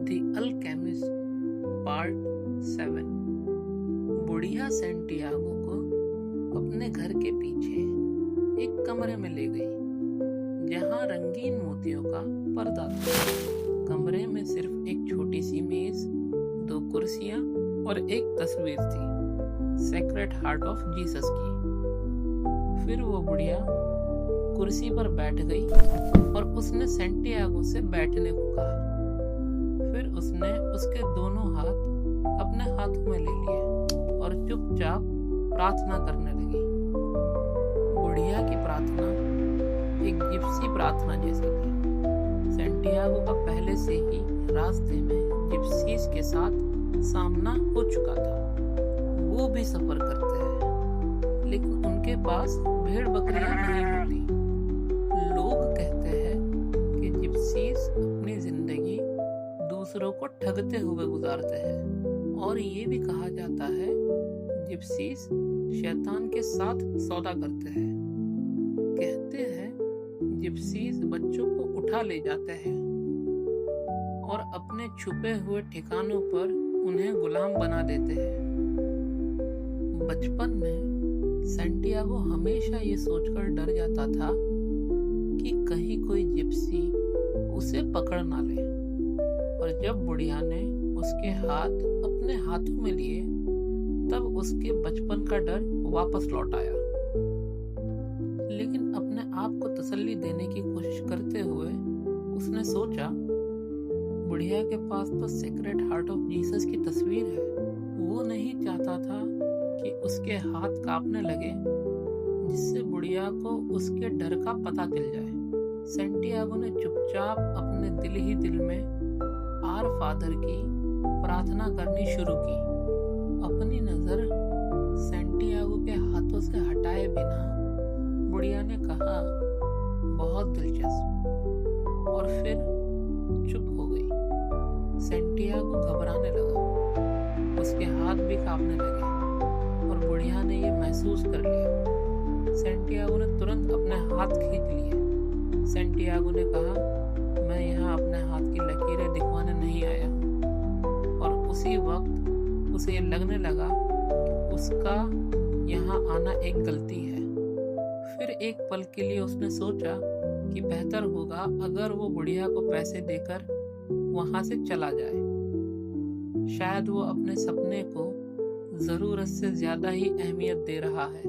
The alchemist part 7। बुढ़िया Santiago को अपने घर के पीछे एक कमरे में ले गई जहां रंगीन मोतियों का पर्दा था। कमरे में सिर्फ एक छोटी सी मेज, 2 कुर्सियां और एक तस्वीर थी, सेक्रेड हार्ट ऑफ जीसस की। फिर वो बुढ़िया कुर्सी पर बैठ गई और उसने सैंटियागो से बैठने को कहा। फिर उसने उसके दोनों हाथ अपने हाथों में ले लिए और चुपचाप प्रार्थना करने लगी। बुढ़िया की प्रार्थना एक जिप्सी प्रार्थना जैसी थी। सैंटियागो का पहले से ही रास्ते में जिप्सीज के साथ सामना हो चुका था। वो भी सफर करते हैं, लेकिन उनके पास भेड़ बकरियां नहीं होती। लोग कहते हैं कि जिप्सीज अपनी जिंदगी दूसरों को ठगते हुए गुजारते हैं, और ये भी कहा जाता है जिप्सीज शैतान के साथ सौदा करते हैं। कहते हैं जिप्सीज बच्चों को उठा ले जाते हैं और अपने छुपे हुए ठिकानों पर उन्हें गुलाम बना देते हैं। बचपन में सैंटियागो हमेशा ये सोचकर डर जाता था कि कहीं कोई जिप्सी उसे पकड़ ना ले, और जब बुढ़िया ने उसके हाथ अपने हाथों में लिए तब उसके बचपन का डर वापस लौट आया। लेकिन अपने आप को तसल्ली देने की कोशिश करते हुए उसने सोचा, बुढ़िया के पास तो सेक्रेड हार्ट ऑफ जीसस की तस्वीर है। वो नहीं चाहता था कि उसके हाथ कांपने लगे, जिससे बुढ़िया को उसके डर का पता चल जाए। सैंटियागो ने चुपचाप अपने दिल ही दिल में आर फादर की प्रार्थना करनी शुरू की। अपनी नजर सैंटियागो के हाथों से हटाए बिना बुढ़िया ने कहा, बहुत दिलचस्प, और फिर चुप हो गई। सैंटियागो घबराने लगा, उसके हाथ भी कांपने लगे और बुढ़िया ने यह महसूस कर लिया। सैंटियागो ने तुरंत अपने हाथ खींच लिए। सैंटियागो ने कहा, मैं यहाँ अपने हाथ की लकीरें दिखवाने नहीं आया हूँ। और उसी वक्त उसे ये लगने लगा कि उसका यहाँ आना एक गलती है। फिर एक पल के लिए उसने सोचा कि बेहतर होगा अगर वो बुढ़िया को पैसे देकर वहां से चला जाए। शायद वो अपने सपने को जरूरत से ज्यादा ही अहमियत दे रहा है।